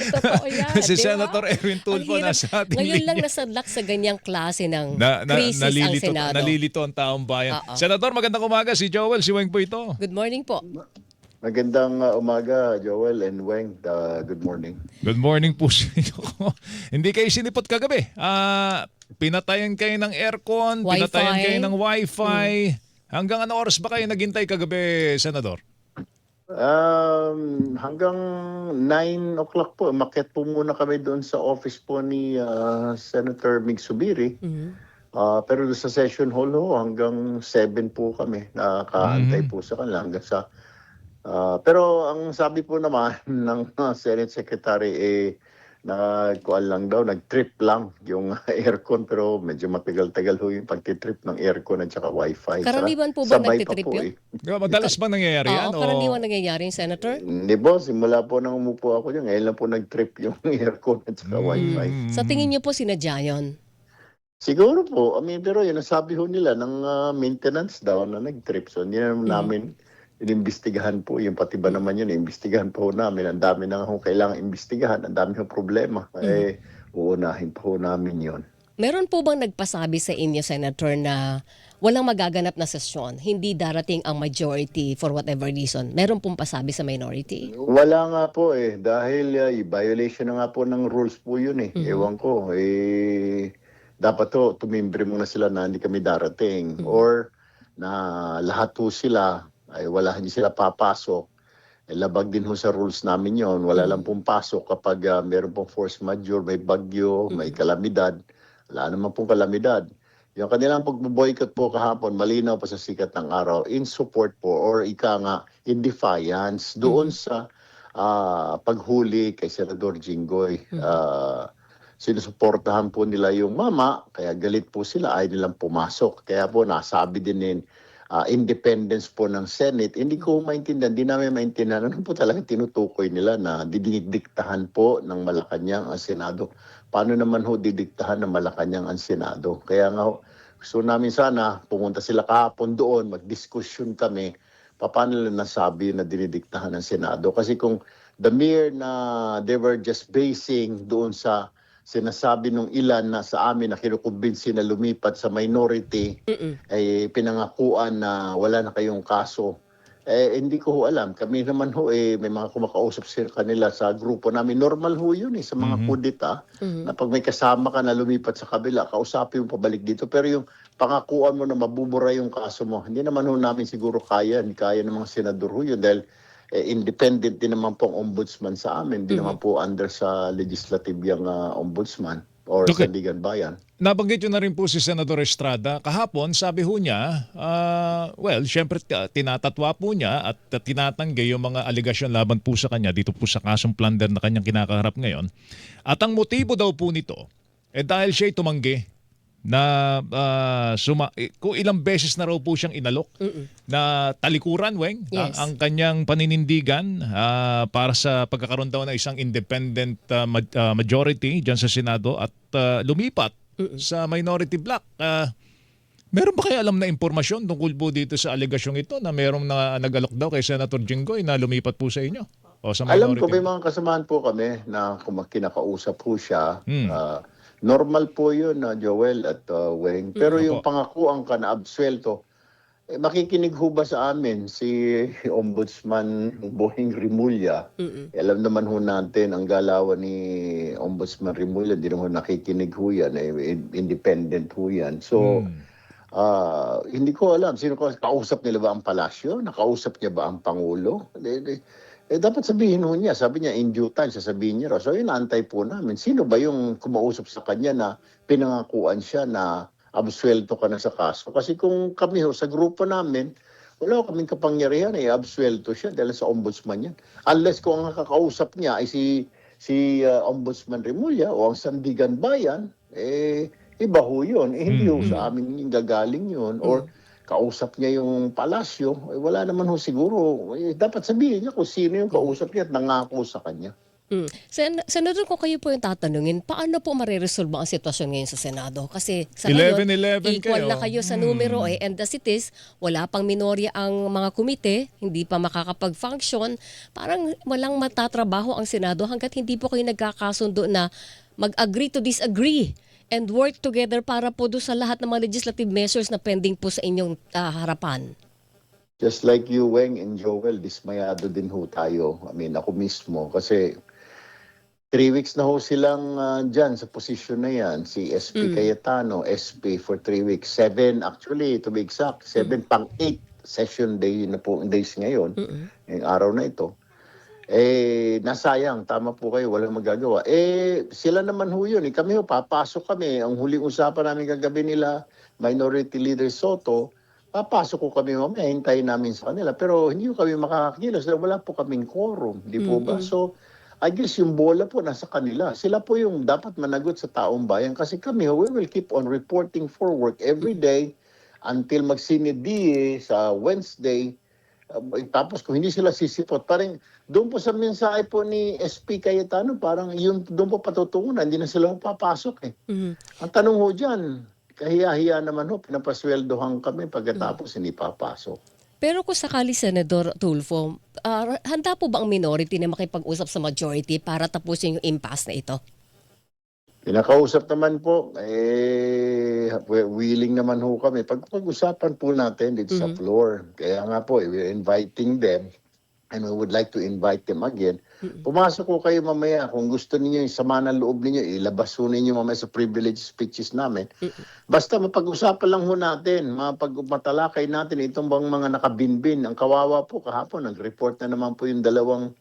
Totoo yan, Si di ba? Senator Erwin Ang Tulfo hirap. nasa ating Ngayon lang linya. nasadlak sa ganyang klase ng krisis ang Nalilito, Senado. nalilito ang taong bayan. Oo. Senator, magandang umaga. Si Joel, si Weng po ito. Good morning po. Magandang umaga, Joel and Weng. Good morning. Good morning po sa inyo. Hindi kayo sinipot kagabi. Pinatayan kayo ng aircon, Wi-Fi. pinatayan kayo ng wifi. Hanggang ano oras ba kayo naghintay kagabi, Senador? Hanggang 9 o'clock po, umakyat po muna kami doon sa office po ni Senator Mig Subiri. Pero doon sa session hall ho, hanggang 7 po kami. Nakaantay po sa kanila hanggang sa... pero ang sabi po naman ng Senate Secretary, nagkuan lang daw, nag-trip lang yung aircon, pero medyo matagal-tagal ho yung pagtitrip ng aircon at saka wifi. Karaniwan po ba Sabay nagtitrip pa po yun? Madalas ba nangyayari yan? Oo, karaniwan nangyayari, Senator. Hindi po, simula po nang umupo ako dyan, ngayon lang po nag-trip yung aircon at saka wifi. Sa tingin niyo po sinadya yun? Siguro po, pero yun, nasabi ho nila ng maintenance daw na nag-trip. So hindi namin inimbestigahan po, yung pati ba naman yun, inimbestigahan po namin. Ang dami na ho kailangan imbestigahan, ang dami ho problema. Uunahin po namin yun. Meron po bang nagpasabi sa inyo, Senator, na walang magaganap na sesyon, hindi darating ang majority for whatever reason? Meron pong pasabi sa minority? Wala nga po dahil violation na nga po ng rules po yun Ewan ko, dapat to, tumimbre muna sila na hindi kami darating. Or na lahat po sila, ay hindi sila papasok. Labag din ho sa rules namin yon. Wala lang pong pasok kapag meron pong force majeure, may bagyo, may kalamidad. Wala naman pong kalamidad. Yung kanilang pag-boycott po kahapon, malinaw pa sa sikat ng araw, in support po or ika nga, in defiance doon sa paghuli kay Senador Jinggoy. Sinusuportahan po nila yung mama, kaya galit po sila, ay nilang pumasok. Kaya po nasabi din independence po ng Senate. Hindi ko maintindihan, hindi namin maintindihan ano po talaga tinutukoy nila na didiktahan po ng Malacanang ang Senado. Paano naman ho didiktahan ng Malacanang ang Senado? Kaya nga gusto namin sana pumunta sila kahapon doon, mag-discussion kami, paano nila nasabi na dinidiktahan ng Senado. Kasi kung the mere na they were just basing doon sa sinasabi nung ilan na sa amin na kinukumbinsi na lumipat sa minority, ay pinangakuan na wala na kayong kaso. Hindi ko ho alam. Kami naman ho, may mga kumakausap sa kanila sa grupo namin. Normal ho yun sa mga kudita, na pag may kasama ka na lumipat sa kabila, kausapin mo pabalik dito. Pero yung pangakuan mo na mabubura yung kaso mo, hindi naman ho namin siguro kaya. Hindi kaya ng mga senador ho yun dahil independent din naman pong ombudsman sa amin. Hindi naman po under sa legislative yung ombudsman or Sandigan Bayan. Nabanggit yun na rin po si Senador Estrada. Kahapon, sabi ho niya, syempre tinatatwa po niya at tinatanggi yung mga aligasyon laban po sa kanya dito po sa kasong plunder na kanyang kinakaharap ngayon. At ang motibo daw po nito, dahil siya'y tumanggi na kung ilang beses na raw po siyang inalok na talikuran, Weng, ang kanyang paninindigan para sa pagkakaroon daw ng isang independent majority dyan sa Senado at lumipat sa minority bloc. Meron ba kayo alam na impormasyon tungkol po dito sa alegasyong ito na merong nag-alok daw kay Senator Jinggoy na lumipat po sa inyo? O sa minority? Alam ko, may mga kasamahan po kami na kinakausap po siya. Normal po yun, Joel at Weng. Pero yung pangakuan ka na absuelto, makikinig ho ba sa amin si Ombudsman Bohing Rimulya? Alam naman ho natin ang galawan ni Ombudsman Rimulya, hindi naman nakikinig ho yan, independent ho yan. So, hindi ko alam, kausap nila ba ang palasyo? Nakausap niya ba ang Pangulo? Dapat sabihin ho niya, sabi niya in due time, sasabihin niya raw. So inaantay po namin. Sino ba yung kumausap sa kanya na pinangakuan siya na absuelto ka na sa kaso? Kasi kung kami ho, sa grupo namin, wala kaming kapangyarihan, absuelto siya dahil sa ombudsman yan. Unless kung ang kakausap niya ay si Ombudsman Rimulya o ang Sandigan Bayan, iba ho yun. Hindi ho sa amin yung gagaling yun. Or kausap niya yung palasyo, wala naman ho siguro. Dapat sabihin niya kung sino yung kausap niya at nangako sa kanya. Senador, kung kayo po yung tatanungin, paano po mareresolve ang sitwasyon ngayon sa Senado? Kasi sa ngayon, 11-11 equal kayo. na kayo sa numero and as it is, wala pang minorya ang mga komite, hindi pa makakapag-function, parang walang matatrabaho ang Senado hanggat hindi po kayo nagkakasundo na mag-agree to disagree and work together para po doon sa lahat ng mga legislative measures na pending po sa inyong harapan. Just like you, Weng and Joel, dismayado din ho tayo. I mean, ako mismo. Kasi 3 weeks na ho silang dyan sa posisyon na yan. Si SP Cayetano, SP for 3 weeks. 7 actually, to be exact. 7 pang 8 session day na po, days ngayon. Yung araw na ito. Nasayang. Tama po kayo. Walang magagawa. Sila naman ho yun. Kami ho, papasok kami. Ang huling usapan namin kagabi nila, Minority Leader Soto, papasok ko kami mamaya, hintayin namin sa kanila. Pero hindi ko kami makakakilos dahil wala po kaming quorum. Di po ba? So, I guess yung bola po nasa kanila. Sila po yung dapat managot sa taong bayan kasi kami, we will keep on reporting for work every day until magsinidi sa Wednesday. Tapos kung hindi sila sisipot, parang doon po sa mensahe po ni SP Cayetano, parang yun doon po patutungunan, hindi na sila papasok eh. Ang tanong ho dyan, kahiya-hiya naman ho, pinapasweldohan kami pagkatapos hindi papasok. Pero kung sakali, Senador Tulfo, handa po ba ang minority na makipag-usap sa majority para tapusin yung impasse na ito? Pinakausap naman po, willing naman ho kami. Pag-usapan po natin dito sa floor. Kaya nga po, we're inviting them and we would like to invite them again. Pumasok ko kayo mamaya. Kung gusto niyo yung sama ng loob niyo, ilabas ho ninyo mamaya sa privilege speeches namin. Basta mapag-usapan lang ho natin, matalakay natin itong bang mga nakabinbin. Ang kawawa po kahapon, nag-report na naman po yung dalawang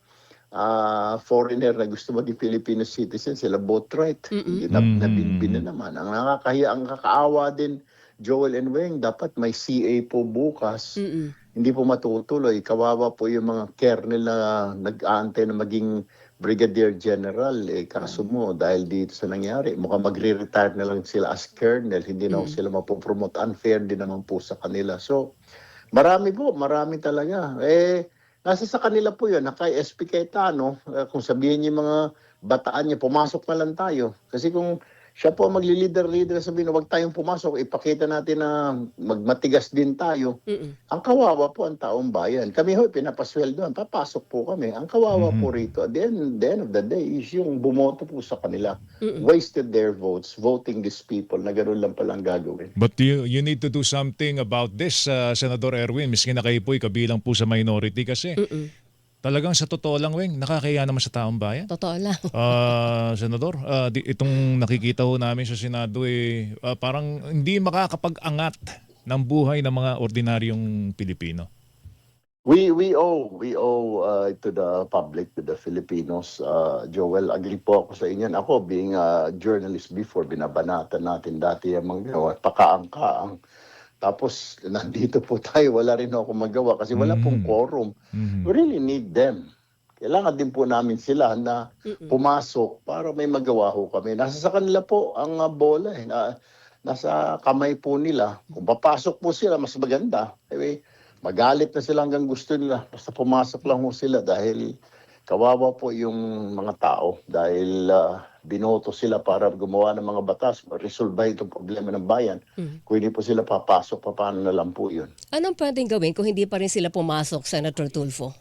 foreigner na gusto maging Filipino citizen, sila both right. Nabinbin na naman. Ang nakakahiya, ang kakaawa din, Joel and Weng, dapat may CA po bukas. Hindi po matutuloy. Kawawa po yung mga kernel na nag-aantay na maging Brigadier General. Kaso mo, dahil dito sa nangyari, mukhang magre-retire na lang sila as kernel. Hindi na sila mapopromote. Unfair din naman po sa kanila. So, marami talaga. Nasa sa kanila po yun, kay SP Cayetano, kung sabihin niyo mga bataan niya, pumasok na lang tayo. Kasi kung siya po magli-leader, sabihin, wag tayong pumasok, ipakita natin na magmatigas din tayo. Ang kawawa po ang taong bayan. Kami ho, pinapasweldoan, papasok po kami. Ang kawawa po rito, at the end of the day, is yung bumoto po sa kanila. Wasted their votes, voting these people, na gano'n lang palang gagawin. But you need to do something about this, Senador Erwin, miski na kayo po'y kabilang po sa minority kasi talagang sa totoo lang, Weng, nakakahiya naman sa taong bayan. Totoo lang. Senador, itong nakikita ho namin sa Senado parang hindi makakapag-angat ng buhay ng mga ordinaryong Pilipino. We owe to the public, to the Filipinos. Joel, agree po ako sa inyo. Ako, being a journalist before, binabanatan natin dati ang mga pakaang-kaang. Tapos, nandito po tayo, wala rin ako magawa kasi wala pong quorum. We really need them. Kailangan din po namin sila na pumasok para may magawa ho kami. Nasa sa kanila po ang bola. Nasa kamay po nila. Kung papasok po sila, mas maganda. Magalit na sila hanggang gusto nila. Basta pumasok lang ho sila dahil kawawa po yung mga tao. Dahil binoto sila para gumawa ng mga batas, resolve itong problema ng bayan. Kung hindi po sila papasok, paano na lang po yun? Anong pwedeng gawin kung hindi pa rin sila pumasok, Senator Tulfo?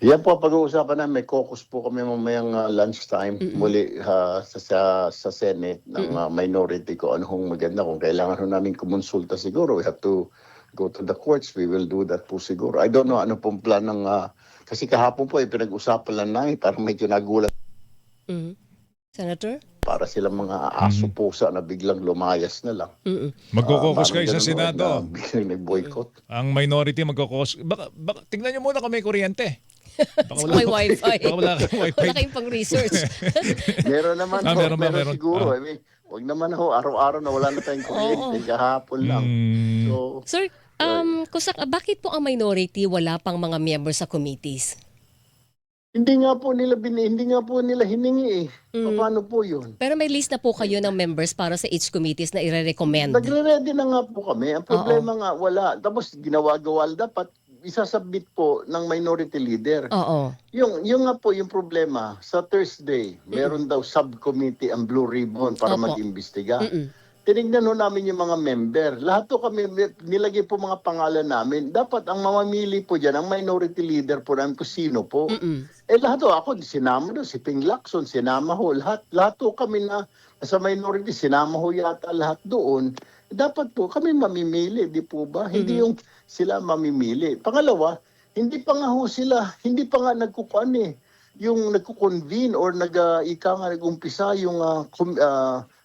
Yan po pag-uusapan na may caucus po kami mamayang lunchtime muli sa Senate ng minority ko anong maganda. Kung kailangan namin kumonsulta siguro, we have to go to the courts. We will do that po siguro. I don't know ano pong plan ng... kasi kahapon po pinag-usapan lang namin parang medyo nagulat. Senator? Para silang mga aso pusa na biglang lumayas na lang. Magkokokos kayo sa ganun, Senado. Biglang nag-boycott. Ang minority magkokokos. Baka, tingnan niyo muna kung may kuryente. Baka So may wifi. Baka wala kayong wifi. Wala kayong pang-research. Meron naman po, meron. siguro. Wag naman ho, araw-araw na wala na tayong kuryente, kahapon lang. So, Sir, bakit po ang minority wala pang mga members sa committees? hindi nga po nila hiningi eh. Paano po yun? Pero may list na po kayo ng members para sa each committees na ire-recommend. Nagre-ready na nga po kami. Ang problema nga, wala. Tapos ginawa-gawa dapat isasubmit po ng minority leader. Oo. Yung nga po yung problema, sa Thursday, meron daw subcommittee ang Blue Ribbon para Opo. mag-imbestiga. Mm-mm. Tinignan ho namin yung mga member. Lahat po kami, nilagay po mga pangalan namin. Dapat ang mamamili po dyan, ang minority leader po namin kung sino po. Mm-mm. Lahat ho, ako, sinama doon, si Ping Lacson, sinama ho, lahat ho kami na sa minority, sinama ho yata lahat doon. Dapat po kami mamimili, di po ba? Hindi yung sila mamimili. Pangalawa, hindi pa nga nagkukuan yung nagko-convene or nag-umpisa yung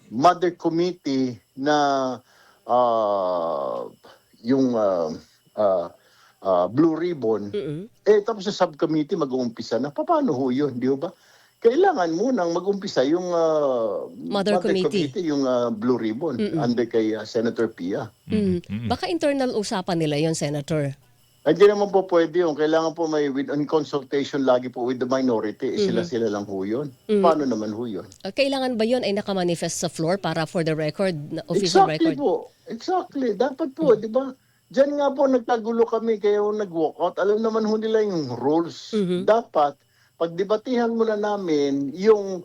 mother committee na yung Blue Ribbon. Mm-mm. Tapos sa subcommittee mag-uumpisa na. Paano ho yun, di ba? Kailangan munang mag-umpisa yung Mother committee. yung Blue Ribbon under kay Senator Pia. Baka internal usapan nila yon, Senator. Hindi naman po pwede yun. Kailangan po may in consultation lagi po with the minority. Sila lang ho yun. Paano naman ho yun? Kailangan ba yon ay nakamanifest sa floor para for the record, official Exactly record? po. Exactly. Dapat po, di ba? Diyan nga po nagkagulo kami kaya nag-walkout. Alam naman ho nila yung rules. Dapat, pagdebatihan muna namin yung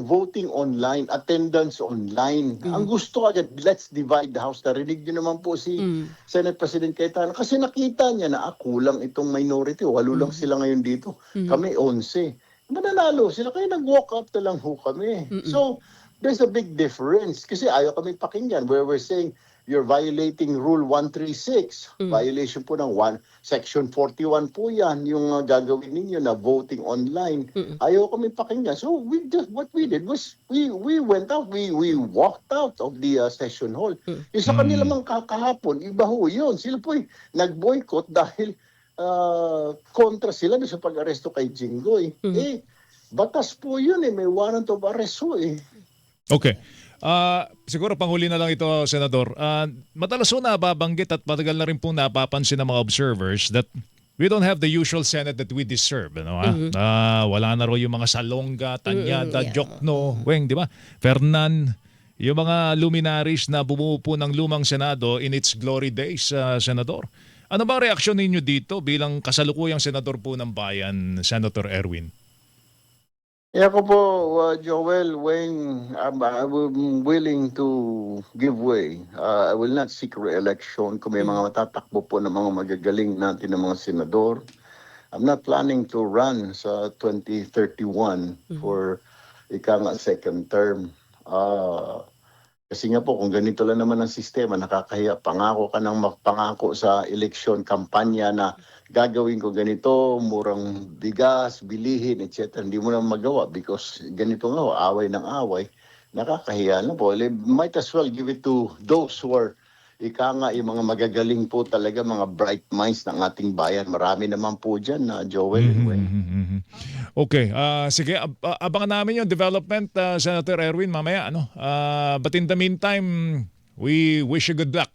voting online, attendance online. Ang gusto agad, let's divide the house. Narinig niyo naman po si Senate President Cayetano. Kasi nakita niya na kulang itong minority. 8 lang sila ngayon dito. Kami 11. Mananalo sila. Kaya nag-walkout na lang ho kami. So, there's a big difference. Kasi ayaw kami pakinggan where we're saying, you're violating Rule 136. Violation po ng Section 41 po yan, yung gagawin ninyo na voting online. Ayaw kami pakinggan. So what we did was, we went out, we walked out of the session hall. Yung sa kanila mang kahapon, iba ho yun. Sila po nag-boycott dahil kontra sila sa pag-aresto kay Jinggoy. Batas po yun may warrant of arrest ho Okay. Siguro panghuli na lang ito, Senador. Madalas po nababanggit at matagal na rin pong napapansin ng mga observers that we don't have the usual Senate that we deserve. Ano, wala na ro yung mga Salonga, Tanyada, Jokno, Weng, di ba? Fernan, yung mga luminaries na bumuo po ng lumang Senado in its glory days, Senador. Ano ba ang reaksyon ninyo dito bilang kasalukuyang Senador po ng Bayan, Senator Erwin? Ako po, Joel, Wayne, I'm willing to give way. I will not seek re-election kung may mga matatakbo po ng mga magagaling natin ng mga senador. I'm not planning to run sa 2031 for second term. Kasi nga po, kung ganito lang naman ang sistema, nakakahiya. Pangako ka ng pangako sa eleksyon kampanya na gagawin ko ganito, murang bigas, bilihin, etc. Hindi mo na magawa because ganito nga, away ng away. Nakakahiya na po. Might as well give it to those who are, yung mga magagaling po talaga, mga bright minds ng ating bayan. Marami naman po dyan, Joel and Wayne. Okay, sige, abangan namin yung development, Senator Erwin, mamaya. But in the meantime, we wish you good luck.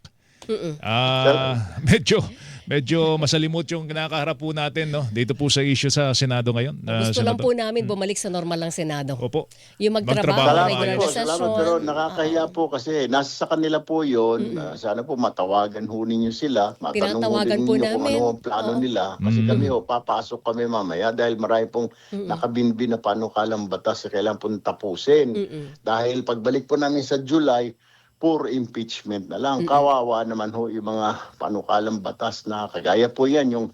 Medyo masalimot yung kinakaharap po natin dito po sa issue sa Senado ngayon. Gusto lang Senator. po namin bumalik sa normal ng Senado. Opo. Yung magtrabaho, Magtrabaho. regular na Salamat session. pero nakakahiya po kasi nasa sa kanila po yun. Sana po matawagan ho ninyo sila. Matanong ho Tinatawagan din po ninyo kung namin. ano ang plano nila. Kasi kami papasok kami mamaya dahil marami pong nakabinbin na panukalang batas na kailangan pong tapusin. Dahil pagbalik po namin sa July, pure impeachment na lang. Kawawa naman ho yung mga panukalang batas na kagaya po yan, yung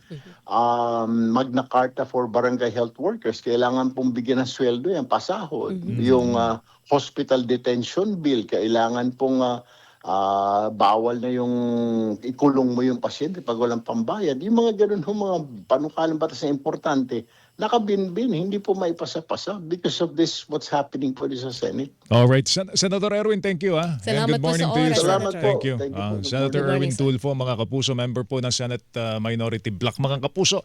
Magna Carta for Barangay Health Workers. Kailangan pong bigyan ng sweldo yan, pasahod. Yung Hospital Detention Bill, kailangan pong bawal na yung ikulong mo yung pasyente pag walang pambayad. Yung mga ganun ho, mga panukalang batas na importante, nakabinbin, hindi po maipasa-pasa because of this, what's happening po sa Senate. All right. Senator Erwin, thank you. And Salamat good po morning sa to you, oras, sir. Salamat po. Thank you. Thank you po. Good Senator morning. Erwin Tulfo, mga kapuso, member po ng Senate Minority Bloc. Mga kapuso,